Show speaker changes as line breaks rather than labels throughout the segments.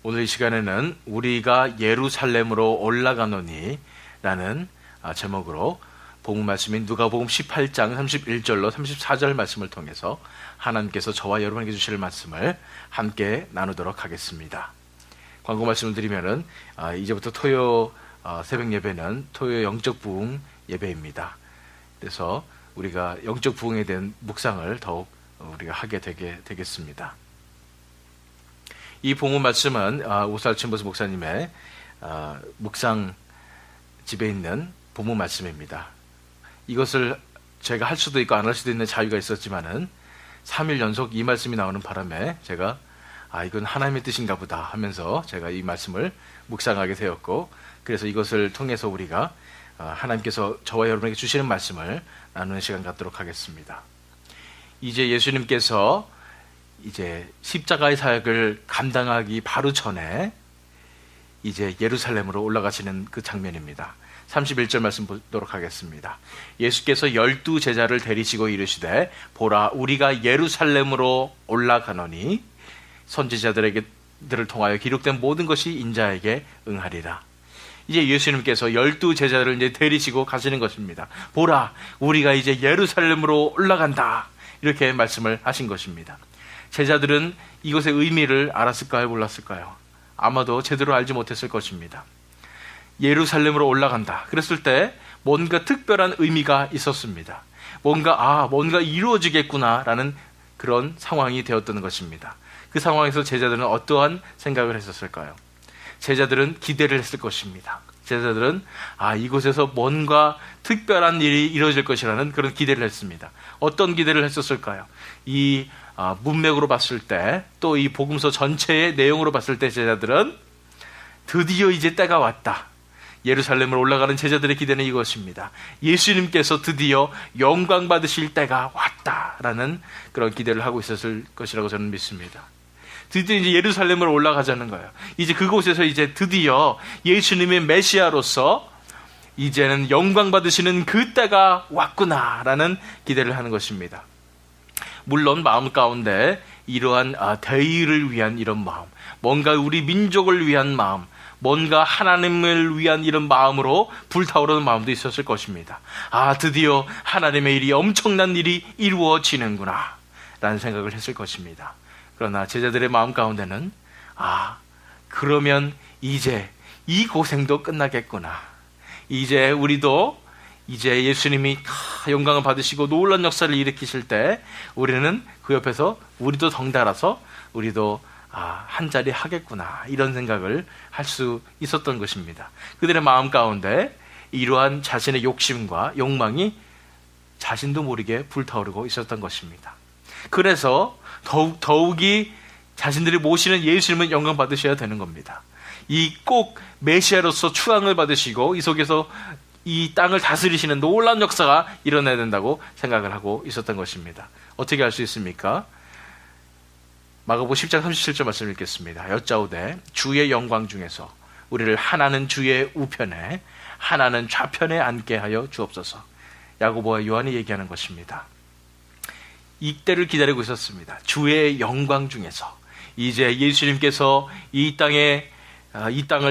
오늘 이 시간에는 우리가 예루살렘으로 올라가노니 라는 제목으로 복음 말씀인 누가복음 18장 31절로 34절 말씀을 통해서 하나님께서 저와 여러분에게 주실 말씀을 함께 나누도록 하겠습니다. 광고 말씀을 드리면은 이제부터 토요 새벽 예배는 토요 영적 부흥 예배입니다. 그래서 우리가 영적 부흥에 대한 묵상을 더욱 우리가 하게 되겠습니다. 이 복음 말씀은 오살 침버스 목사님의 묵상 집에 있는 복음 말씀입니다. 이것을 제가 할 수도 있고 안 할 수도 있는 자유가 있었지만은 3일 연속 이 말씀이 나오는 바람에 제가 이건 하나님의 뜻인가 보다 하면서 제가 이 말씀을 묵상하게 되었고, 그래서 이것을 통해서 우리가 하나님께서 저와 여러분에게 주시는 말씀을 나누는 시간 갖도록 하겠습니다. 이제 예수님께서 이제 십자가의 사역을 감당하기 바로 전에 이제 예루살렘으로 올라가시는 그 장면입니다. 31절 말씀 보도록 하겠습니다. 예수께서 12 제자를 데리시고 이르시되 보라 우리가 예루살렘으로 올라가노니 선지자들을 통하여 기록된 모든 것이 인자에게 응하리라. 이제 예수님께서 12 제자를 이제 데리시고 가시는 것입니다. 보라 우리가 이제 예루살렘으로 올라간다, 이렇게 말씀을 하신 것입니다. 제자들은 이것의 의미를 알았을까요? 몰랐을까요? 아마도 제대로 알지 못했을 것입니다. 예루살렘으로 올라간다 그랬을 때 뭔가 특별한 의미가 있었습니다. 뭔가 이루어지겠구나라는 그런 상황이 되었던 것입니다. 그 상황에서 제자들은 어떠한 생각을 했었을까요? 제자들은 기대를 했을 것입니다. 제자들은 이곳에서 뭔가 특별한 일이 이루어질 것이라는 그런 기대를 했습니다. 어떤 기대를 했었을까요? 이 문맥으로 봤을 때, 또 이 복음서 전체의 내용으로 봤을 때 제자들은 드디어 이제 때가 왔다. 예루살렘으로 올라가는 제자들의 기대는 이것입니다. 예수님께서 드디어 영광 받으실 때가 왔다라는 그런 기대를 하고 있었을 것이라고 저는 믿습니다. 드디어 이제 예루살렘으로 올라가자는 거예요. 이제 그곳에서 이제 드디어 예수님의 메시아로서 이제는 영광 받으시는 그 때가 왔구나라는 기대를 하는 것입니다. 물론 마음 가운데 이러한 대의를 위한 이런 마음, 뭔가 우리 민족을 위한 마음, 뭔가 하나님을 위한 이런 마음으로 불타오르는 마음도 있었을 것입니다. 드디어 하나님의 일이, 엄청난 일이 이루어지는구나 라는 생각을 했을 것입니다. 그러나 제자들의 마음 가운데는 그러면 이제 이 고생도 끝나겠구나. 이제 우리도 이제 예수님이 영광을 받으시고 놀라운 역사를 일으키실 때 우리는 그 옆에서 우리도 덩달아서 우리도 한 자리 하겠구나, 이런 생각을 할 수 있었던 것입니다. 그들의 마음 가운데 이러한 자신의 욕심과 욕망이 자신도 모르게 불타오르고 있었던 것입니다. 그래서 더욱이 자신들이 모시는 예수님은 영광 받으셔야 되는 겁니다. 이 꼭 메시아로서 추앙을 받으시고 이 속에서 이 땅을 다스리시는 놀라운 역사가 일어나야 된다고 생각을 하고 있었던 것입니다. 어떻게 할 수 있습니까? 마가복음 10장 37절 말씀 읽겠습니다. 여짜오되 주의 영광 중에서 우리를 하나는 주의 우편에 하나는 좌편에 앉게 하여 주옵소서. 야고보와 요한이 얘기하는 것입니다. 이때를 기다리고 있었습니다. 주의 영광 중에서 이제 예수님께서 이 땅을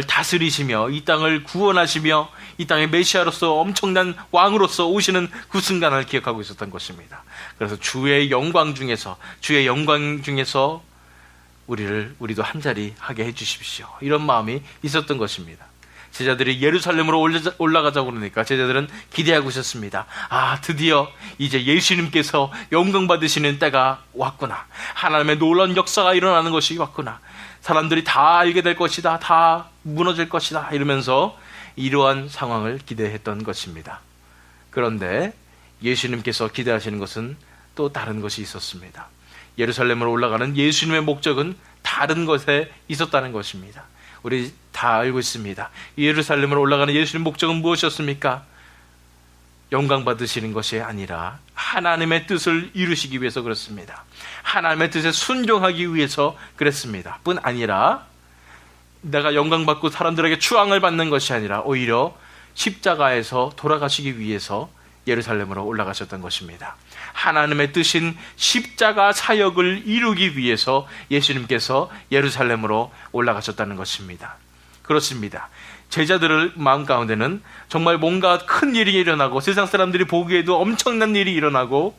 다스리시며 이 땅을 구원하시며 이 땅의 메시아로서 엄청난 왕으로서 오시는 그 순간을 기억하고 있었던 것입니다. 그래서 주의 영광 중에서 우리도 한 자리 하게 해주십시오, 이런 마음이 있었던 것입니다. 제자들이 예루살렘으로 올라가자고 그러니까 제자들은 기대하고 있었습니다. 드디어 이제 예수님께서 영광 받으시는 때가 왔구나. 하나님의 놀라운 역사가 일어나는 것이 왔구나. 사람들이 다 알게 될 것이다. 다 무너질 것이다. 이러면서 이러한 상황을 기대했던 것입니다. 그런데 예수님께서 기대하시는 것은 또 다른 것이 있었습니다. 예루살렘으로 올라가는 예수님의 목적은 다른 것에 있었다는 것입니다. 우리 다 알고 있습니다. 예루살렘으로 올라가는 예수님의 목적은 무엇이었습니까? 영광 받으시는 것이 아니라 하나님의 뜻을 이루시기 위해서 그렇습니다. 하나님의 뜻에 순종하기 위해서 그랬습니다. 뿐 아니라 내가 영광 받고 사람들에게 추앙을 받는 것이 아니라 오히려 십자가에서 돌아가시기 위해서 예루살렘으로 올라가셨던 것입니다. 하나님의 뜻인 십자가 사역을 이루기 위해서 예수님께서 예루살렘으로 올라가셨다는 것입니다. 그렇습니다. 제자들의 마음 가운데는 정말 뭔가 큰 일이 일어나고 세상 사람들이 보기에도 엄청난 일이 일어나고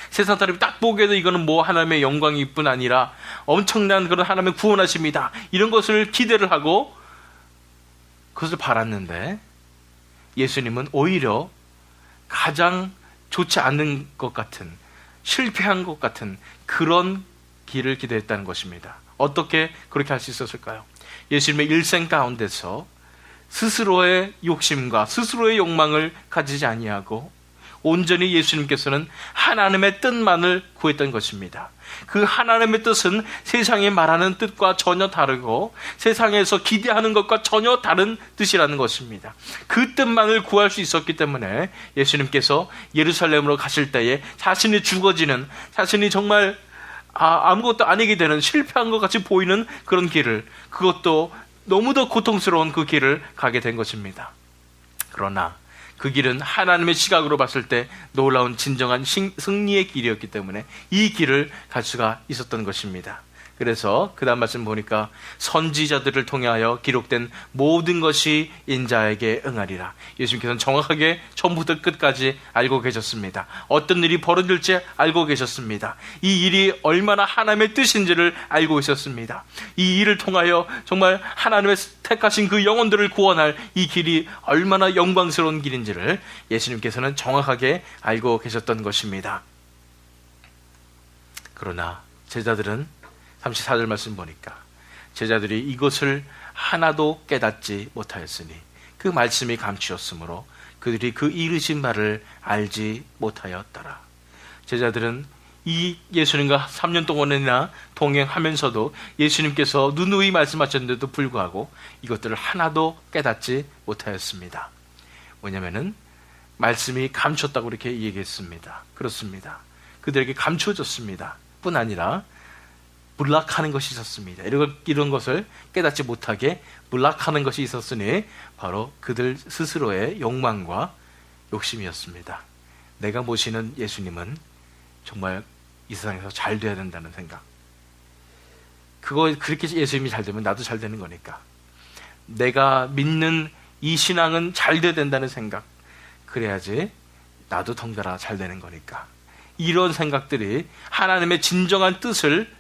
세상 사람이 딱 보기에도 이거는 뭐 하나님의 영광일 뿐 아니라 엄청난 그런 하나님의 구원하십니다, 이런 것을 기대를 하고 그것을 바랐는데 예수님은 오히려 가장 좋지 않은 것 같은, 실패한 것 같은 그런 길을 기대했다는 것입니다. 어떻게 그렇게 할 수 있었을까요? 예수님의 일생 가운데서 스스로의 욕심과 스스로의 욕망을 가지지 아니하고 온전히 예수님께서는 하나님의 뜻만을 구했던 것입니다. 그 하나님의 뜻은 세상이 말하는 뜻과 전혀 다르고 세상에서 기대하는 것과 전혀 다른 뜻이라는 것입니다. 그 뜻만을 구할 수 있었기 때문에 예수님께서 예루살렘으로 가실 때에 자신이 죽어지는, 자신이 정말 아무것도 아니게 되는, 실패한 것 같이 보이는 그런 길을, 그것도 너무도 고통스러운 그 길을 가게 된 것입니다. 그러나 그 길은 하나님의 시각으로 봤을 때 놀라운 진정한 승리의 길이었기 때문에 이 길을 갈 수가 있었던 것입니다. 그래서 그 다음 말씀 보니까 선지자들을 통하여 기록된 모든 것이 인자에게 응하리라. 예수님께서는 정확하게 처음부터 끝까지 알고 계셨습니다. 어떤 일이 벌어질지 알고 계셨습니다. 이 일이 얼마나 하나님의 뜻인지를 알고 있었습니다. 이 일을 통하여 정말 하나님의 택하신 그 영혼들을 구원할 이 길이 얼마나 영광스러운 길인지를 예수님께서는 정확하게 알고 계셨던 것입니다. 그러나 제자들은 34절 말씀 보니까 제자들이 이것을 하나도 깨닫지 못하였으니 그 말씀이 감추었으므로 그들이 그 이르신 바를 알지 못하였더라. 제자들은 이 예수님과 3년 동안이나 동행하면서도 예수님께서 누누이 말씀하셨는데도 불구하고 이것들을 하나도 깨닫지 못하였습니다. 뭐냐면은 말씀이 감췄다고 이렇게 얘기했습니다. 그렇습니다. 그들에게 감춰졌습니다. 뿐 아니라 몰락하는 것이 있었습니다. 이런 것을 깨닫지 못하게 몰락하는 것이 있었으니 바로 그들 스스로의 욕망과 욕심이었습니다. 내가 모시는 예수님은 정말 이 세상에서 잘 돼야 된다는 생각. 그렇게 예수님이 잘 되면 나도 잘 되는 거니까. 내가 믿는 이 신앙은 잘 돼야 된다는 생각. 그래야지 나도 덩달아 잘 되는 거니까. 이런 생각들이 하나님의 진정한 뜻을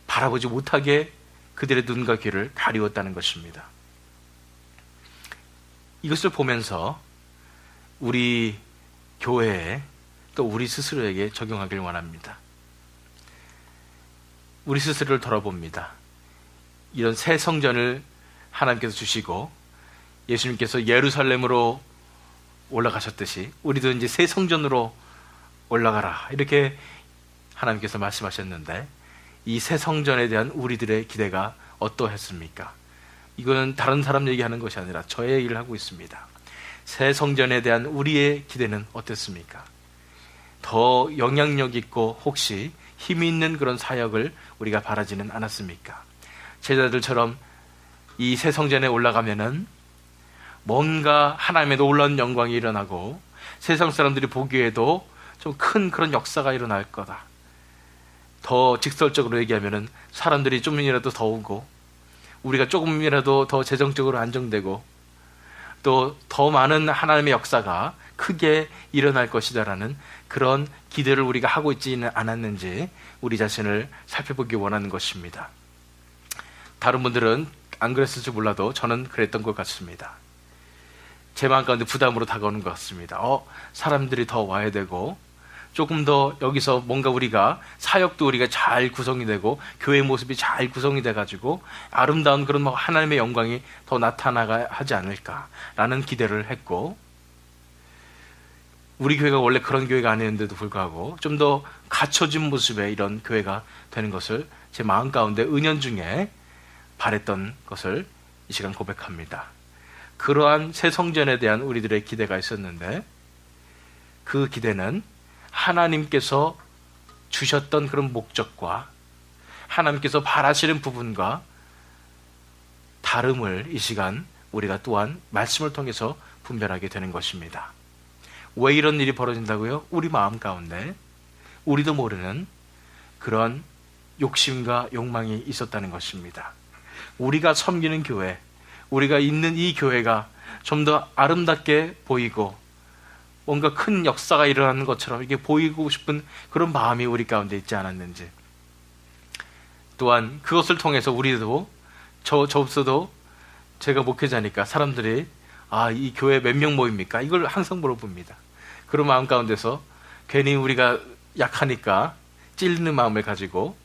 바라보지 못하게 그들의 눈과 귀를 가리웠다는 것입니다. 이것을 보면서 우리 교회에 또 우리 스스로에게 적용하길 원합니다. 우리 스스로를 돌아봅니다. 이런 새 성전을 하나님께서 주시고 예수님께서 예루살렘으로 올라가셨듯이 우리도 이제 새 성전으로 올라가라, 이렇게 하나님께서 말씀하셨는데 이 새 성전에 대한 우리들의 기대가 어떠했습니까? 이거는 다른 사람 얘기하는 것이 아니라 저의 얘기를 하고 있습니다. 새 성전에 대한 우리의 기대는 어땠습니까? 더 영향력 있고 혹시 힘이 있는 그런 사역을 우리가 바라지는 않았습니까? 제자들처럼 이 새 성전에 올라가면은 뭔가 하나님의 놀라운 영광이 일어나고 세상 사람들이 보기에도 좀 큰 그런 역사가 일어날 거다. 더 직설적으로 얘기하면은 사람들이 좀이라도 더 오고 우리가 조금이라도 더 재정적으로 안정되고 또 더 많은 하나님의 역사가 크게 일어날 것이다라는 그런 기대를 우리가 하고 있지는 않았는지 우리 자신을 살펴보기 원하는 것입니다. 다른 분들은 안 그랬을지 몰라도 저는 그랬던 것 같습니다. 제 마음 가운데 부담으로 다가오는 것 같습니다. 사람들이 더 와야 되고 조금 더 여기서 뭔가 우리가 사역도 우리가 잘 구성이 되고 교회 모습이 잘 구성이 돼가지고 아름다운 그런 하나님의 영광이 더 나타나야 하지 않을까라는 기대를 했고, 우리 교회가 원래 그런 교회가 아니었는데도 불구하고 좀 더 갖춰진 모습의 이런 교회가 되는 것을 제 마음 가운데 은연중에 바랬던 것을 이 시간 고백합니다. 그러한 새 성전에 대한 우리들의 기대가 있었는데 그 기대는 하나님께서 주셨던 그런 목적과 하나님께서 바라시는 부분과 다름을 이 시간 우리가 또한 말씀을 통해서 분별하게 되는 것입니다. 왜 이런 일이 벌어진다고요? 우리 마음 가운데 우리도 모르는 그런 욕심과 욕망이 있었다는 것입니다. 우리가 섬기는 교회, 우리가 있는 이 교회가 좀 더 아름답게 보이고 뭔가 큰 역사가 일어나는 것처럼 이게 보이고 싶은 그런 마음이 우리 가운데 있지 않았는지, 또한 그것을 통해서 우리도 저 없어도 제가 목회자니까 사람들이 이 교회 몇 명 모입니까? 이걸 항상 물어봅니다. 그런 마음 가운데서 괜히 우리가 약하니까 찔리는 마음을 가지고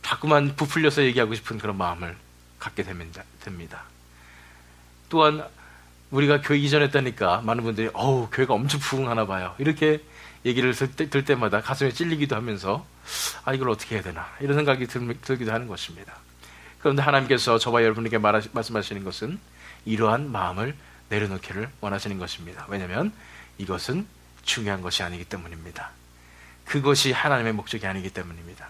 자꾸만 부풀려서 얘기하고 싶은 그런 마음을 갖게 됩니다. 또한 우리가 교회 이전했다니까 많은 분들이 교회가 엄청 부흥하나 봐요, 이렇게 얘기를 들 때마다 가슴에 찔리기도 하면서 이걸 어떻게 해야 되나 이런 생각이 들기도 하는 것입니다. 그런데 하나님께서 저와 여러분에게 말씀하시는 것은 이러한 마음을 내려놓기를 원하시는 것입니다. 왜냐하면 이것은 중요한 것이 아니기 때문입니다. 그것이 하나님의 목적이 아니기 때문입니다.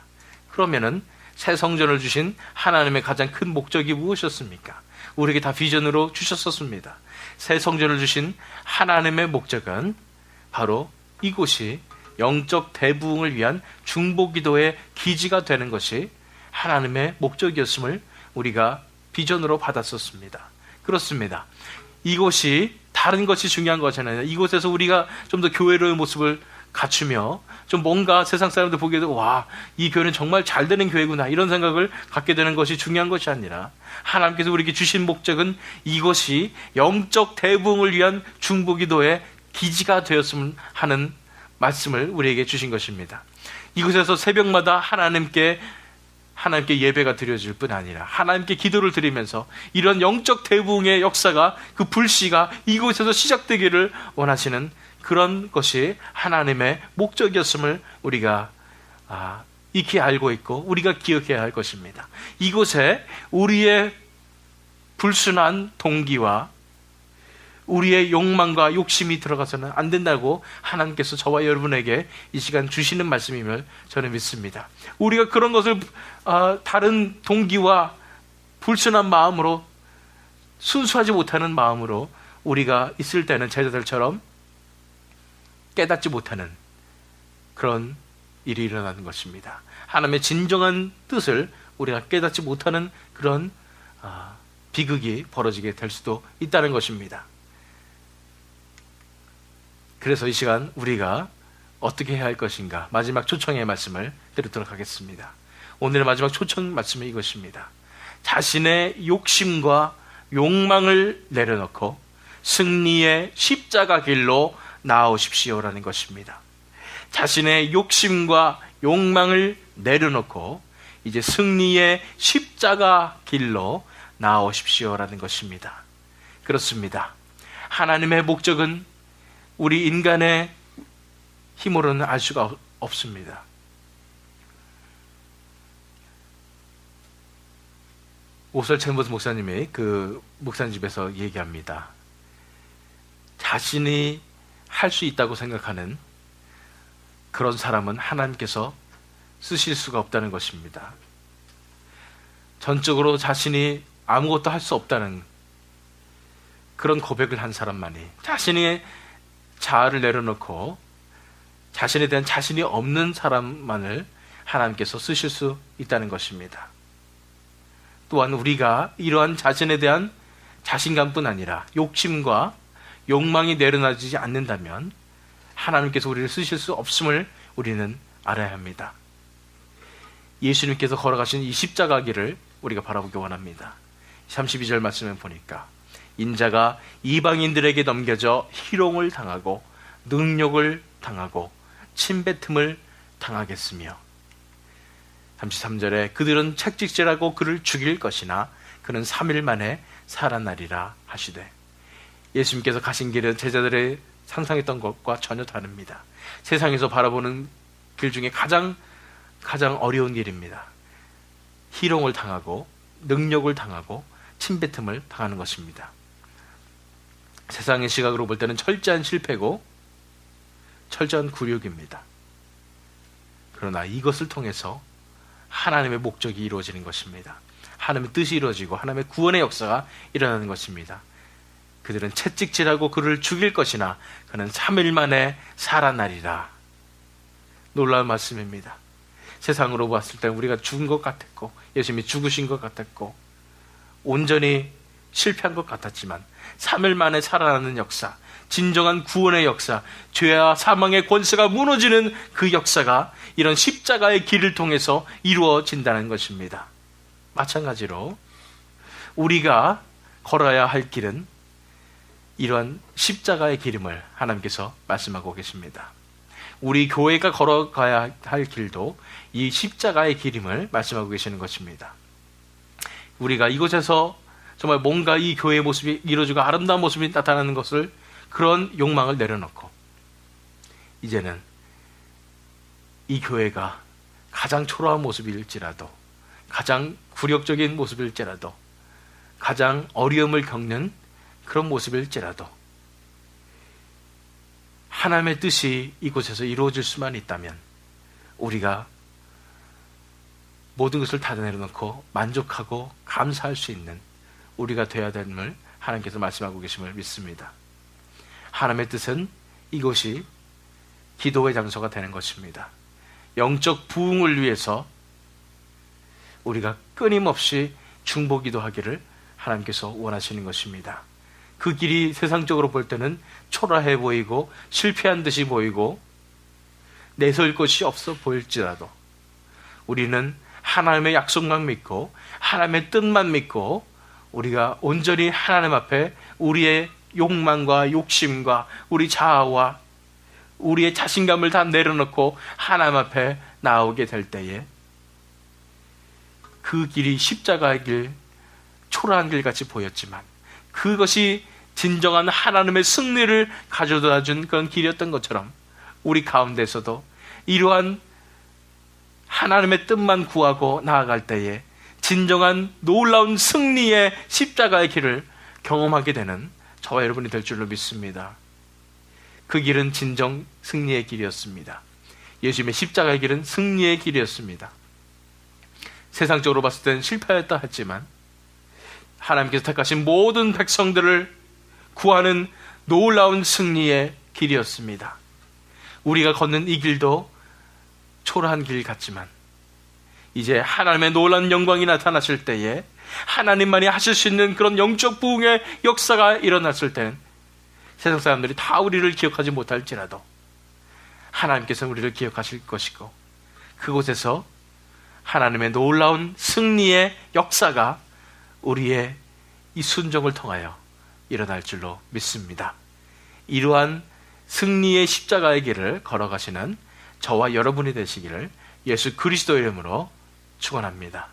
그러면은 새 성전을 주신 하나님의 가장 큰 목적이 무엇이었습니까? 우리에게 다 비전으로 주셨었습니다. 새 성전을 주신 하나님의 목적은 바로 이곳이 영적 대부흥을 위한 중보기도의 기지가 되는 것이 하나님의 목적이었음을 우리가 비전으로 받았었습니다. 그렇습니다. 이곳이 다른 것이 중요한 것잖아요. 이곳에서 우리가 좀 더 교회로의 모습을 갖추며 좀 뭔가 세상 사람들 보기에도 이 교회는 정말 잘 되는 교회구나 이런 생각을 갖게 되는 것이 중요한 것이 아니라 하나님께서 우리에게 주신 목적은 이것이 영적 대부흥을 위한 중보기도의 기지가 되었으면 하는 말씀을 우리에게 주신 것입니다. 이곳에서 새벽마다 하나님께 예배가 드려질 뿐 아니라 하나님께 기도를 드리면서 이런 영적 대부흥의 역사가, 그 불씨가 이곳에서 시작되기를 원하시는 그런 것이 하나님의 목적이었음을 우리가 익히 알고 있고 우리가 기억해야 할 것입니다. 이곳에 우리의 불순한 동기와 우리의 욕망과 욕심이 들어가서는 안 된다고 하나님께서 저와 여러분에게 이 시간 주시는 말씀임을 저는 믿습니다. 우리가 그런 것을 다른 동기와 불순한 마음으로, 순수하지 못하는 마음으로 우리가 있을 때는 제자들처럼 깨닫지 못하는 그런 일이 일어나는 것입니다. 하나님의 진정한 뜻을 우리가 깨닫지 못하는 그런 비극이 벌어지게 될 수도 있다는 것입니다. 그래서 이 시간 우리가 어떻게 해야 할 것인가, 마지막 초청의 말씀을 드리도록 하겠습니다. 오늘의 마지막 초청 말씀은 이것입니다. 자신의 욕심과 욕망을 내려놓고 승리의 십자가 길로 나아오십시오라는 것입니다. 자신의 욕심과 욕망을 내려놓고 이제 승리의 십자가 길로 나아오십시오라는 것입니다. 그렇습니다. 하나님의 목적은 우리 인간의 힘으로는 알 수가 없습니다. 오설 챔버스 목사님이 그 목사님 집에서 얘기합니다. 자신이 할 수 있다고 생각하는 그런 사람은 하나님께서 쓰실 수가 없다는 것입니다. 전적으로 자신이 아무것도 할 수 없다는 그런 고백을 한 사람만이, 자신의 자아를 내려놓고 자신에 대한 자신이 없는 사람만을 하나님께서 쓰실 수 있다는 것입니다. 또한 우리가 이러한 자신에 대한 자신감뿐 아니라 욕심과 욕망이 내려놔지지 않는다면 하나님께서 우리를 쓰실 수 없음을 우리는 알아야 합니다. 예수님께서 걸어가신 이 십자가 길을 우리가 바라보기 원합니다. 32절 말씀을 보니까 인자가 이방인들에게 넘겨져 희롱을 당하고 능욕을 당하고 침뱉음을 당하겠으며, 33절에 그들은 책찍질하고 그를 죽일 것이나 그는 3일 만에 살아나리라 하시되, 예수님께서 가신 길은 제자들의 상상했던 것과 전혀 다릅니다. 세상에서 바라보는 길 중에 가장 어려운 길입니다. 희롱을 당하고 능욕을 당하고 침뱉음을 당하는 것입니다. 세상의 시각으로 볼 때는 철저한 실패고 철저한 굴욕입니다. 그러나 이것을 통해서 하나님의 목적이 이루어지는 것입니다. 하나님의 뜻이 이루어지고 하나님의 구원의 역사가 일어나는 것입니다. 그들은 채찍질하고 그를 죽일 것이나 그는 3일 만에 살아나리라. 놀라운 말씀입니다. 세상으로 봤을 때 우리가 죽은 것 같았고, 예수님이 죽으신 것 같았고, 온전히 실패한 것 같았지만 3일 만에 살아나는 역사, 진정한 구원의 역사, 죄와 사망의 권세가 무너지는 그 역사가 이런 십자가의 길을 통해서 이루어진다는 것입니다. 마찬가지로 우리가 걸어야 할 길은 이러한 십자가의 길임을 하나님께서 말씀하고 계십니다. 우리 교회가 걸어가야 할 길도 이 십자가의 길임을 말씀하고 계시는 것입니다. 우리가 이곳에서 정말 뭔가 이 교회의 모습이 이루어지고 아름다운 모습이 나타나는 것을, 그런 욕망을 내려놓고 이제는 이 교회가 가장 초라한 모습일지라도, 가장 굴욕적인 모습일지라도, 가장 어려움을 겪는 그런 모습일지라도 하나님의 뜻이 이곳에서 이루어질 수만 있다면 우리가 모든 것을 다 내려놓고 만족하고 감사할 수 있는 우리가 되어야 됨을 하나님께서 말씀하고 계심을 믿습니다. 하나님의 뜻은 이곳이 기도의 장소가 되는 것입니다. 영적 부흥을 위해서 우리가 끊임없이 중보기도하기를 하나님께서 원하시는 것입니다. 그 길이 세상적으로 볼 때는 초라해 보이고 실패한 듯이 보이고 내세울 것이 없어 보일지라도 우리는 하나님의 약속만 믿고 하나님의 뜻만 믿고 우리가 온전히 하나님 앞에 우리의 욕망과 욕심과 우리 자아와 우리의 자신감을 다 내려놓고 하나님 앞에 나오게 될 때에 그 길이 십자가의 길, 초라한 길 같이 보였지만 그것이 진정한 하나님의 승리를 가져다 준 그런 길이었던 것처럼 우리 가운데서도 이러한 하나님의 뜻만 구하고 나아갈 때에 진정한 놀라운 승리의 십자가의 길을 경험하게 되는 저와 여러분이 될 줄로 믿습니다. 그 길은 진정 승리의 길이었습니다. 예수님의 십자가의 길은 승리의 길이었습니다. 세상적으로 봤을 때는 실패했다 했지만 하나님께서 택하신 모든 백성들을 구하는 놀라운 승리의 길이었습니다. 우리가 걷는 이 길도 초라한 길 같지만 이제 하나님의 놀라운 영광이 나타났을 때에 하나님만이 하실 수 있는 그런 영적 부흥의 역사가 일어났을 때는 세상 사람들이 다 우리를 기억하지 못할지라도 하나님께서 우리를 기억하실 것이고 그곳에서 하나님의 놀라운 승리의 역사가 우리의 이 순종을 통하여 일어날 줄로 믿습니다. 이러한 승리의 십자가의 길을 걸어가시는 저와 여러분이 되시기를 예수 그리스도의 이름으로 축원합니다.